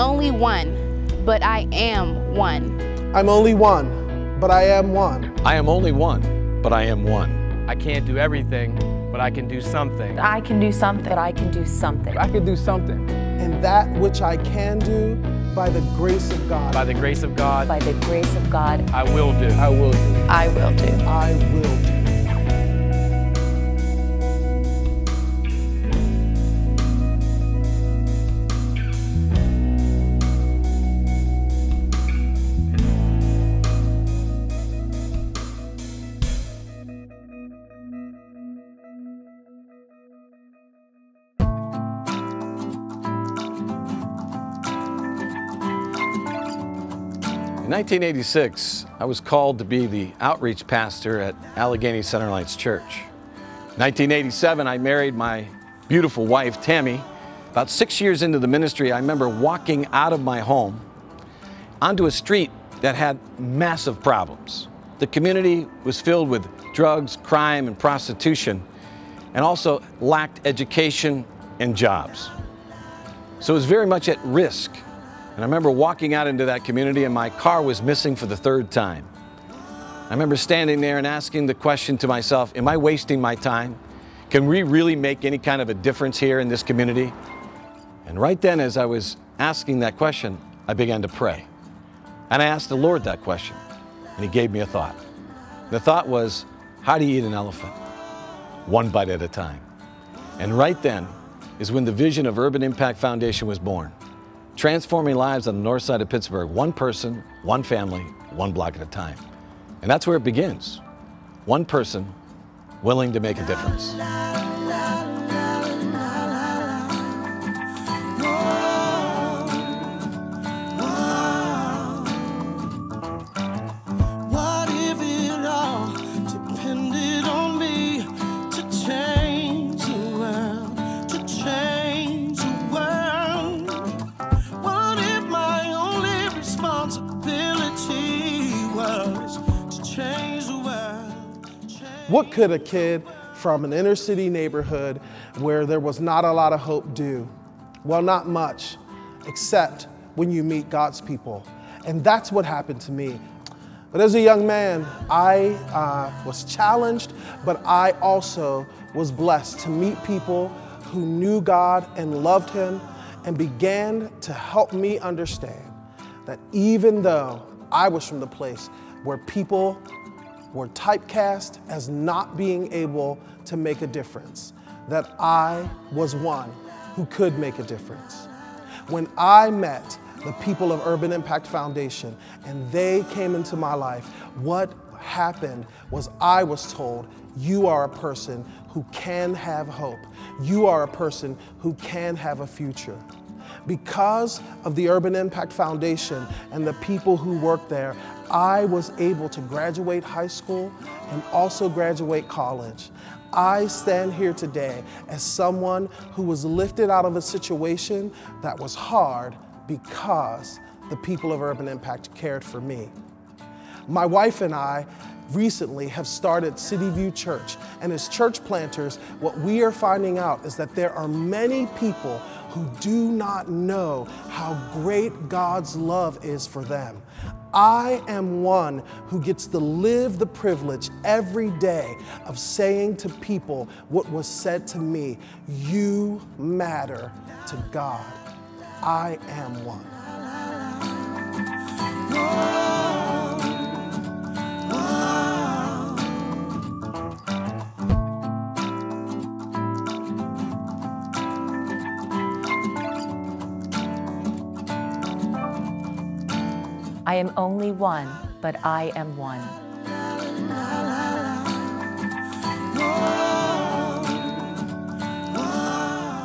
only one, but I am one. I'm only one, but I am one. I am only one, but I am one. I can't do everything, but I can do something. I can do something, but I can do something. I can do something. And that which I can do, by the grace of God. By the grace of God. By the grace of God. I will do. I will do. I will do. I will do. In 1986, I was called to be the outreach pastor at Allegheny Center Lights Church. In 1987, I married my beautiful wife, Tammy. About 6 years into the ministry, I remember walking out of my home onto a street that had massive problems. The community was filled with drugs, crime, and prostitution, and also lacked education and jobs. So it was very much at risk. And I remember walking out into that community and my car was missing for the third time. I remember standing there and asking the question to myself, am I wasting my time? Can we really make any kind of a difference here in this community? And right then, as I was asking that question, I began to pray. And I asked the Lord that question, and He gave me a thought. The thought was, how do you eat an elephant? One bite at a time. And right then is when the vision of Urban Impact Foundation was born. Transforming lives on the north side of Pittsburgh, one person, one family, one block at a time. And that's where it begins. One person willing to make a difference. What if it all depended on me to change the world, to change the world? What if my only responsibility was to change the world? What could a kid from an inner city neighborhood where there was not a lot of hope do? Well, not much, except when you meet God's people. And that's what happened to me. But as a young man, I was challenged, but I also was blessed to meet people who knew God and loved Him and began to help me understand that even though I was from the place where people were typecast as not being able to make a difference, that I was one who could make a difference. When I met the people of Urban Impact Foundation and they came into my life, what happened was I was told, you are a person who can have hope. You are a person who can have a future. Because of the Urban Impact Foundation and the people who work there, I was able to graduate high school and also graduate college. I stand here today as someone who was lifted out of a situation that was hard because the people of Urban Impact cared for me. My wife and I recently have started City View Church, and as church planters, what we are finding out is that there are many people who do not know how great God's love is for them. I am one who gets to live the privilege every day of saying to people what was said to me, you matter to God. I am one. I am only one, but I am one.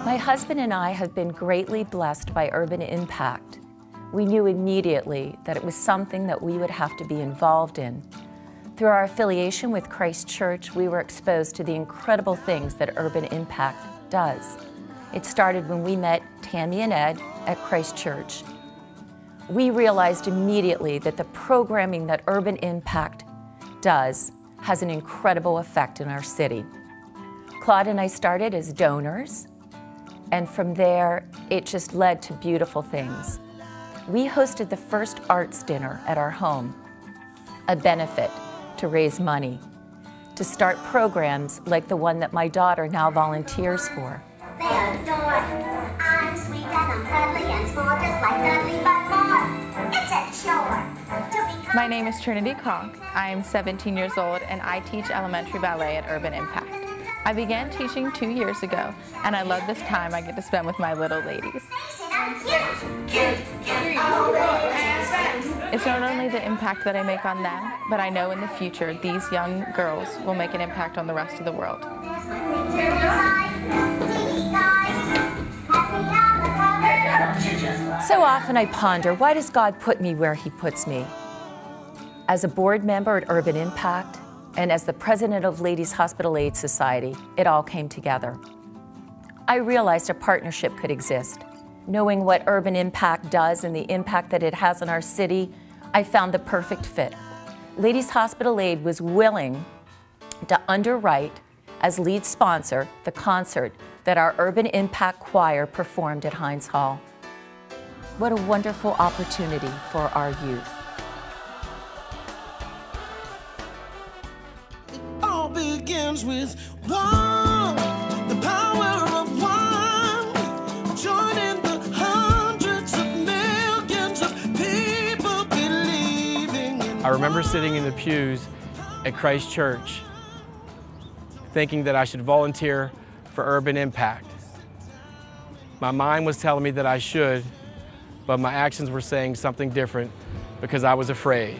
My husband and I have been greatly blessed by Urban Impact. We knew immediately that it was something that we would have to be involved in. Through our affiliation with Christ Church, we were exposed to the incredible things that Urban Impact does. It started when we met Tammy and Ed at Christ Church. We realized immediately that the programming that Urban Impact does has an incredible effect in our city. Claude and I started as donors, and from there, it just led to beautiful things. we hosted the first arts dinner at our home, a benefit to raise money, to start programs like the one that my daughter now volunteers for. They adore. I'm sweet and I'm cuddly and small, just like Dudley, but more. It's a chore. My name is Trinity Kronk. I am 17 years old and I teach elementary ballet at Urban Impact. I began teaching 2 years ago and I love this time I get to spend with my little ladies. It's not only the impact that I make on them, but I know in the future these young girls will make an impact on the rest of the world. So often I ponder, why does God put me where He puts me? As a board member at Urban Impact and as the president of Ladies Hospital Aid Society, it all came together. I realized a partnership could exist. Knowing what Urban Impact does and the impact that it has on our city, I found the perfect fit. Ladies Hospital Aid was willing to underwrite, as lead sponsor, the concert that our Urban Impact Choir performed at Heinz Hall. What a wonderful opportunity for our youth. It all begins with one, the power of one, joining the hundreds of millions of people believing in I remember sitting in the pews at Christ Church thinking that I should volunteer for Urban Impact. My mind was telling me that I should, but my actions were saying something different because I was afraid.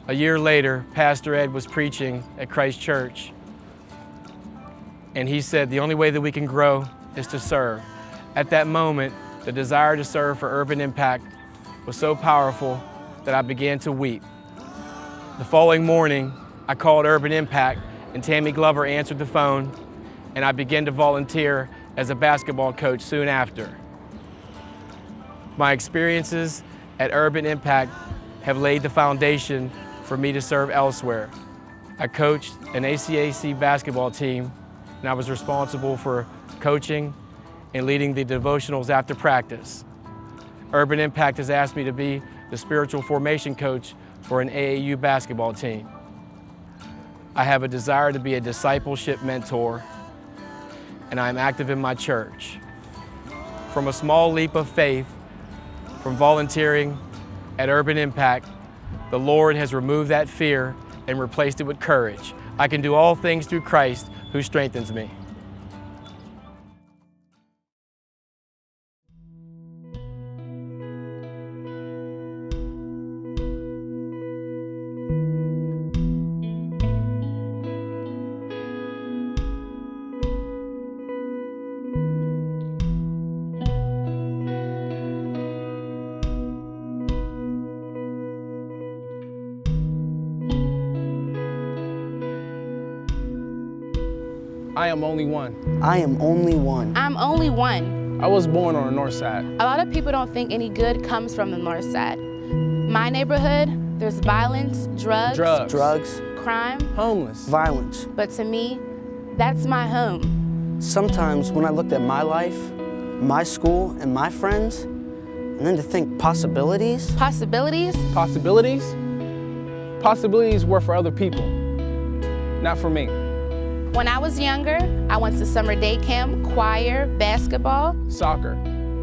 A year later, Pastor Ed was preaching at Christ Church, and he said the only way that we can grow is to serve. At that moment, the desire to serve for Urban Impact was so powerful that I began to weep. The following morning, I called Urban Impact, and Tammy Glover answered the phone, and I began to volunteer as a basketball coach soon after. My experiences at Urban Impact have laid the foundation for me to serve elsewhere. I coached an ACAC basketball team, and I was responsible for coaching and leading the devotionals after practice. Urban Impact has asked me to be the spiritual formation coach for an AAU basketball team. I have a desire to be a discipleship mentor, and I am active in my church. From a small leap of faith, from volunteering at Urban Impact, the Lord has removed that fear and replaced it with courage. I can do all things through Christ who strengthens me. I am only one. I am only one. I'm only one. I was born on the North Side. A lot of people don't think any good comes from the North Side. My neighborhood, there's violence, drugs, crime, homeless, violence. but to me, that's my home. Sometimes when I looked at my life, my school, and my friends, and then to think possibilities. Possibilities? Possibilities? Possibilities were for other people, not for me. When I was younger, I went to summer day camp, choir, basketball, Soccer,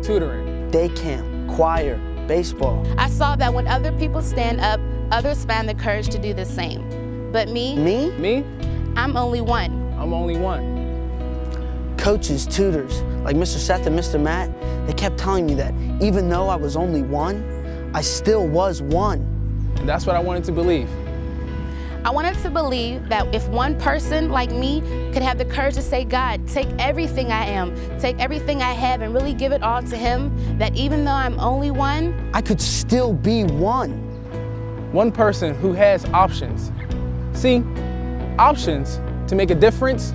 tutoring, day camp, choir, baseball. I saw that when other people stand up, others find the courage to do the same. But me? Me? I'm only one. I'm only one. Coaches, tutors, like Mr. Seth and Mr. Matt, they kept telling me that even though I was only one, I still was one. And that's what I wanted to believe. I wanted to believe that if one person like me could have the courage to say, God, take everything I am, take everything I have, and really give it all to Him, that even though I'm only one, I could still be one. One person who has options. See, options to make a difference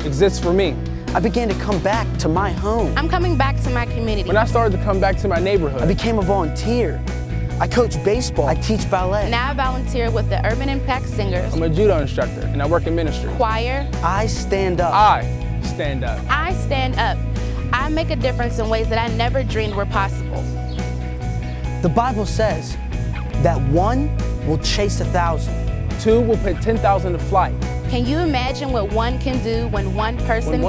exists for me. I began to come back to my home. I'm coming back to my community. When I started to come back to my neighborhood, I became a volunteer. I coach baseball. I teach ballet. Now I volunteer with the Urban Impact Singers. I'm a judo instructor, and I work in ministry. Choir. I stand up. I stand up. I stand up. I make a difference in ways that I never dreamed were possible. The Bible says that one will chase 1,000. 2 will put 10,000 to flight. Can you imagine what one can do when one person...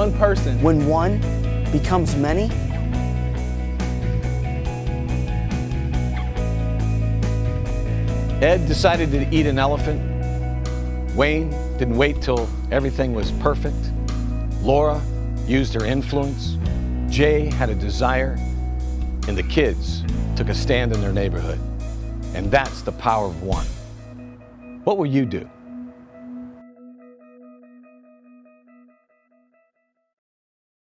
When one becomes many? Ed decided to eat an elephant. Wayne didn't wait till everything was perfect. Laura used her influence. Jay had a desire. And the kids took a stand in their neighborhood. And that's the power of one. What will you do?